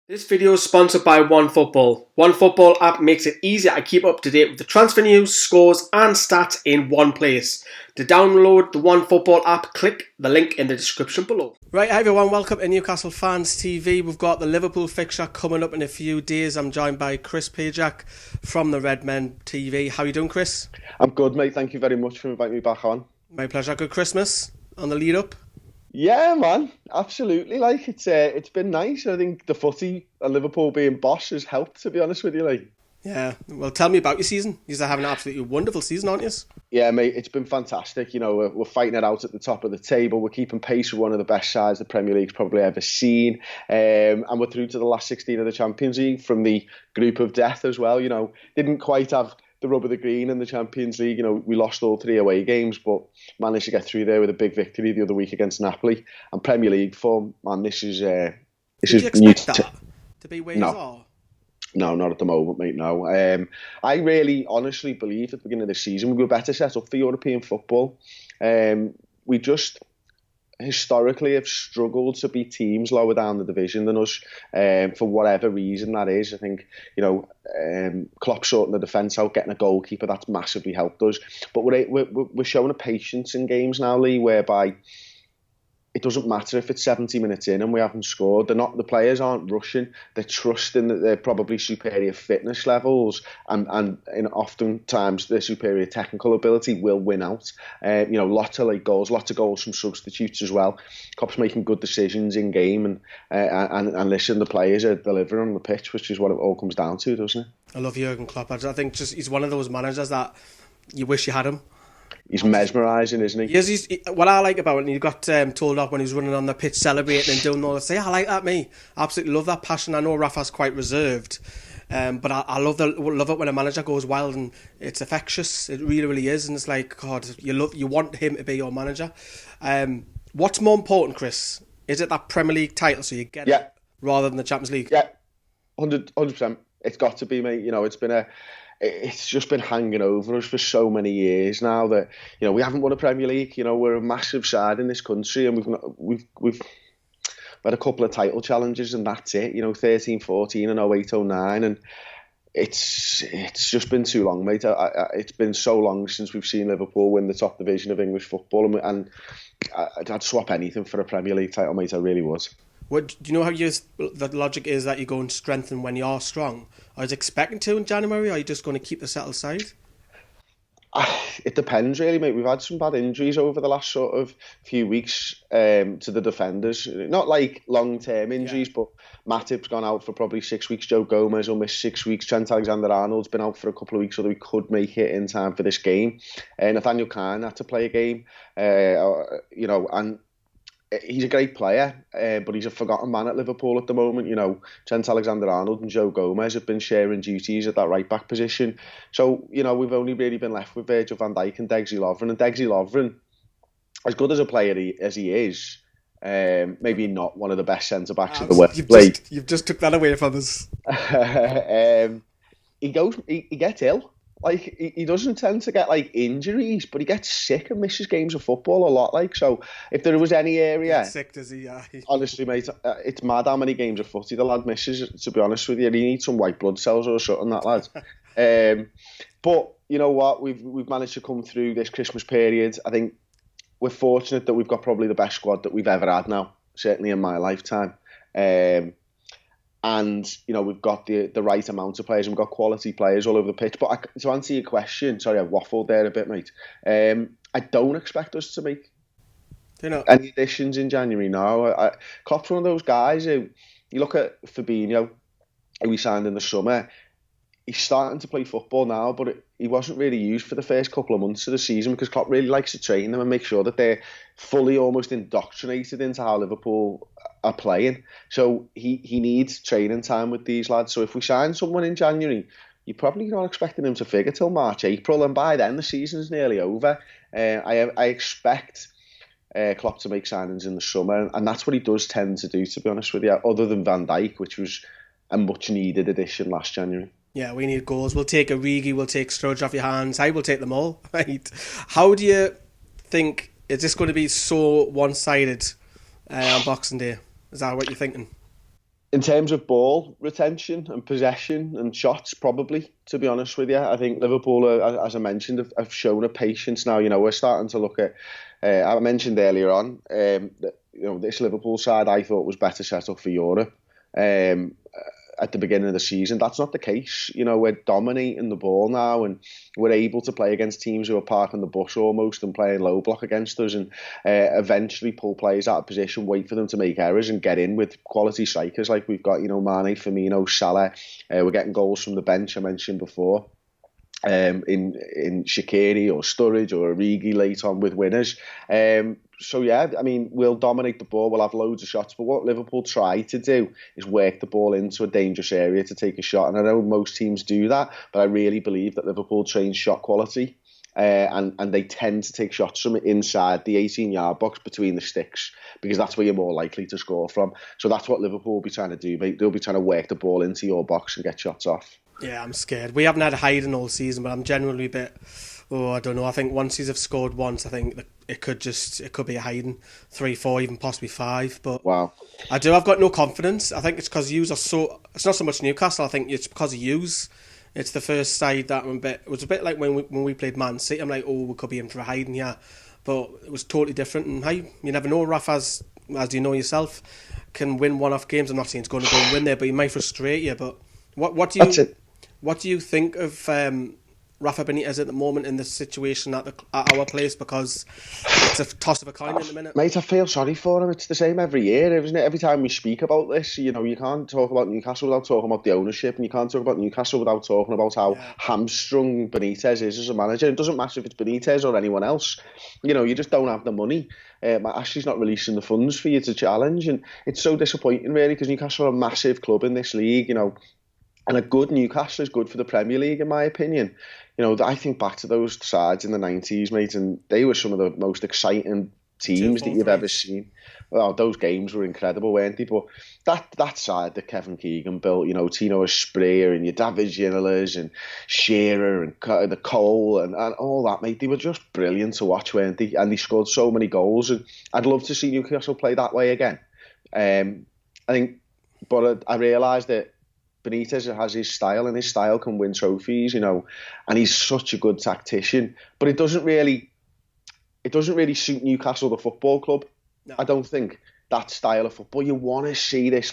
This video is sponsored by OneFootball. OneFootball app makes it easier to keep up to date with the transfer news, scores and stats in one place. To download the OneFootball app, click the link in the description below. Right, hi everyone, welcome to Newcastle Fans TV. We've got the Liverpool fixture coming up in a few days. I'm joined by Chris Pajak from the Redmen TV. How are you doing, Chris? I'm good, mate. Thank you very much for inviting me back on. My pleasure. Good Christmas on the lead up? Yeah, man, absolutely. Like it's been nice. I think the footy and Liverpool being boss has helped, to be honest with you. Like, yeah. Well, tell me about your season. You're having an absolutely wonderful season, aren't you? Yeah, mate. It's been fantastic. You know, we're fighting it out at the top of the table. We're keeping pace with one of the best sides the Premier League's probably ever seen, and we're through to the last 16 of the Champions League from the group of death as well. You know, didn't quite have the rub of the green in the Champions League. You know, we lost all 3 away games, but managed to get through there with a big victory the other week against Napoli. And Premier League form, man, this is Did you expect that to be where you are? No, not at the moment, mate, no. I really, honestly believed at the beginning of the season we were better set up for European football. We just historically have struggled to beat teams lower down the division than us, for whatever reason that is. I think, you know, Klopp sorting the defence out, getting a goalkeeper, that's massively helped us. But we're showing a patience in games now, Lee, whereby it doesn't matter if it's 70 minutes in and we haven't scored. The players aren't rushing. They're trusting that they're probably superior fitness levels and oftentimes their superior technical ability will win out. You know, lots of goals from substitutes as well. Klopp's making good decisions in game and listen, the players are delivering on the pitch, which is what it all comes down to, doesn't it? I love Jurgen Klopp. I think he's one of those managers that you wish you had him. He's mesmerising, isn't he? Yes, what I like about it, and he got told off when he was running on the pitch celebrating and doing all this. I like that, me. I absolutely love that passion. I know Rafa's quite reserved, but I love it when a manager goes wild and it's infectious. It really, really is, and it's like, God, you want him to be your manager. What's more important, Chris? Is it that Premier League title so you get it rather than the Champions League? Yeah, 100%. It's got to be, mate. You know, it's just been hanging over us for so many years now that, you know, we haven't won a Premier League. You know, we're a massive side in this country, and we've had a couple of title challenges, and that's it. You know, 13, 14 and 08, 09, and it's just been too long, mate. It's been so long since we've seen Liverpool win the top division of English football, and I'd swap anything for a Premier League title, mate. I really would. Do you know how the logic is that you go and strengthen when you are strong? Are you expecting to in January, or are you just going to keep the settled side? It depends, really, mate. We've had some bad injuries over the last sort of few weeks to the defenders. Not like long-term injuries, but Matip's gone out for probably 6 weeks. Joe Gomez will miss 6 weeks. Trent Alexander-Arnold's been out for a couple of weeks, so that we could make it in time for this game. Nathaniel Kahn had to play a game, you know, and he's a great player, but he's a forgotten man at Liverpool at the moment. You know, Trent Alexander-Arnold and Joe Gomez have been sharing duties at that right-back position. So, you know, we've only really been left with Virgil van Dijk and Degsy Lovren. And Degsy Lovren, as good as a player as he is, maybe not one of the best centre-backs in the world. You've just took that away from us. He gets ill. Like, he doesn't tend to get, like, injuries, but he gets sick and misses games of football a lot, like. So, if there was any area... Sick, does he? Honestly, mate, it's mad how many games of footy the lad misses, to be honest with you. He needs some white blood cells or something, that lad. But, you know what? We've managed to come through this Christmas period. I think we're fortunate that we've got probably the best squad that we've ever had now, certainly in my lifetime. And, you know, we've got the right amount of players, and we've got quality players all over the pitch. But to answer your question, sorry, I waffled there a bit, mate. I don't expect us to make any additions in January now. Klopp's one of those guys who, you look at Fabinho, who we signed in the summer, he's starting to play football now, but he wasn't really used for the first couple of months of the season because Klopp really likes to train them and make sure that they're fully almost indoctrinated into how Liverpool are playing. So he needs training time with these lads. So if we sign someone in January, you're probably not expecting him to figure till March, April, and by then the season's nearly over. I expect Klopp to make signings in the summer, and that's what he does tend to do, to be honest with you, other than Van Dijk, which was a much needed addition last January. Yeah, we need goals. We'll take Origi, we'll take Sturridge off your hands. I will take them all. Right? How do you think, is this going to be so one-sided on Boxing Day? Is that what you're thinking? In terms of ball retention and possession and shots, probably, to be honest with you. I think Liverpool, as I mentioned, have shown a patience now. We're starting to look at, I mentioned earlier on, that, this Liverpool side I thought was better set up for Europe at the beginning of the season. That's not the case. We're dominating the ball now, and we're able to play against teams who are parking the bus almost and playing low block against us, and eventually pull players out of position, wait for them to make errors and get in with quality strikers like we've got, Mane, Firmino, Salah. We're getting goals from the bench, I mentioned before. In Shaqiri or Sturridge or Origi late on with winners. So yeah, I mean, we'll dominate the ball, we'll have loads of shots, but what Liverpool try to do is work the ball into a dangerous area to take a shot, and I know most teams do that, but I really believe that Liverpool trains shot quality, and they tend to take shots from inside the 18-yard box between the sticks, because that's where you're more likely to score from. So that's what Liverpool will be trying to do, mate. They'll be trying to work the ball into your box and get shots off. Yeah, I'm scared. We haven't had a hiding all season, but I'm generally a bit, I don't know. I think once he's have scored once, I think it could be a hiding 3, 4, even possibly 5. But wow, I've got no confidence. I think it's because yous are so. It's not so much Newcastle. I think it's because of yous. It's the first side that it was a bit like when we played Man City. I'm like, we could be in for a hiding here, but it was totally different. And hey, you never know. Rafa, as you know yourself, can win one-off games. I'm not saying he's going to go and win there, but he might frustrate you. But what do you? That's it. What do you think of Rafa Benitez at the moment in the situation at our place? Because it's a toss of a coin in the minute. Mate, I feel sorry for him. It's the same every year, isn't it? Every time we speak about this, you can't talk about Newcastle without talking about the ownership, and you can't talk about Newcastle without talking about how hamstrung Benitez is as a manager. It doesn't matter if it's Benitez or anyone else. You just don't have the money. Ashley's not releasing the funds for you to challenge, and it's so disappointing, really, because Newcastle are a massive club in this league, And a good Newcastle is good for the Premier League, in my opinion. I think back to those sides in the 90s, mate, and they were some of the most exciting teams that you've ever seen. Well, those games were incredible, weren't they? But that side that Kevin Keegan built, Tino Asprilla and your David Ginolas and Shearer and the Cole and all that, mate, they were just brilliant to watch, weren't they? And they scored so many goals. And I'd love to see Newcastle play that way again. But I realised that Benitez has his style, and his style can win trophies, and he's such a good tactician. But it doesn't really suit Newcastle, the football club. No. I don't think that style of football. You want to see this,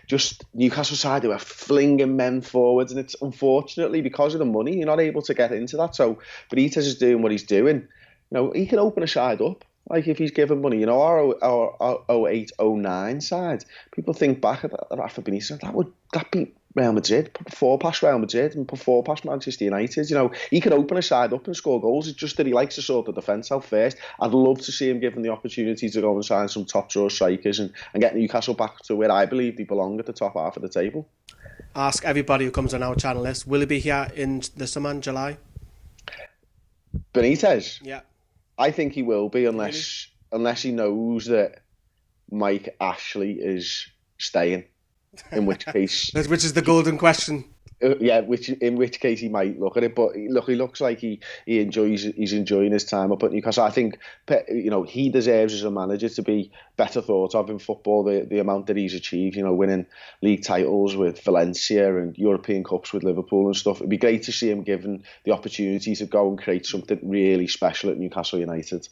just Newcastle side who are flinging men forwards, and it's unfortunately because of the money you're not able to get into that. So Benitez is doing what he's doing. He can open a side up. If he's given money, our 08-09 side, people think back at Rafa Benitez, that beat Real Madrid, put 4 past Real Madrid and put 4 past Manchester United. He can open a side up and score goals. It's just that he likes to sort the defence out first. I'd love to see him given the opportunity to go and sign some top draw strikers and get Newcastle back to where I believe they belong, at the top half of the table. Ask everybody who comes on our channel list, will he be here in the summer, in July? Benitez? Yeah. I think he will be, unless he knows that Mike Ashley is staying, in which case... Which is the golden question. In which case he might look at it, but he looks like he's enjoying his time up at Newcastle. I think he deserves as a manager to be better thought of in football. The amount that he's achieved, winning league titles with Valencia and European Cups with Liverpool and stuff. It'd be great to see him given the opportunity to go and create something really special at Newcastle United.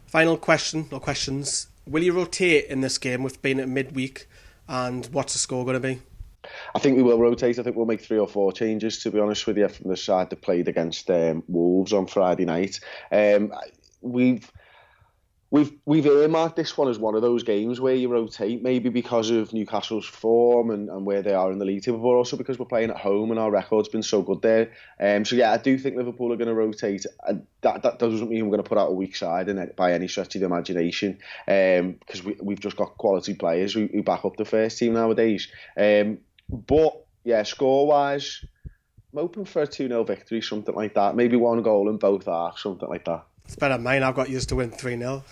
Final question or questions: will you rotate in this game with being at midweek, and what's the score going to be? I think we will rotate. I think we'll make 3 or 4 changes, to be honest with you, from the side that played against Wolves on Friday night. We've earmarked this one as one of those games where you rotate, maybe because of Newcastle's form and where they are in the league table, but also because we're playing at home and our record's been so good there. So yeah, I do think Liverpool are going to rotate. That doesn't mean we're going to put out a weak side in it by any stretch of the imagination, because we've just got quality players who back up the first team nowadays. But yeah, score-wise, I'm hoping for a 2-0 victory, something like that. Maybe 1 goal in both halves, something like that. It's better than mine. I've got used to win 3-0.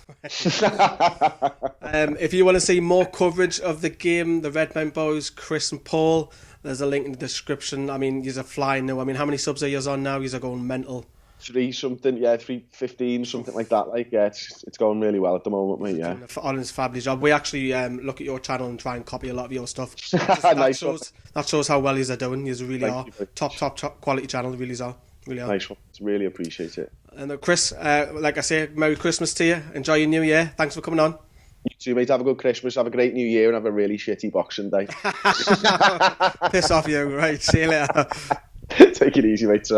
If you want to see more coverage of the game, the Redmen boys, Chris and Paul, there's a link in the description. I mean, you're flying now. I mean, how many subs are you on now? You're going mental. 3:15, something like that. Like, yeah, it's going really well at the moment, mate. Yeah, honest, fabulous job. We actually look at your channel and try and copy a lot of your stuff. That shows how well you're doing. You really are top quality channel. Really are. Nice one. Really appreciate it. And Chris, like I say, Merry Christmas to you. Enjoy your New Year. Thanks for coming on. You too, mate. Have a good Christmas. Have a great New Year, and have a really shitty Boxing Day. Piss off, you. Right. See you later. Take it easy, mate.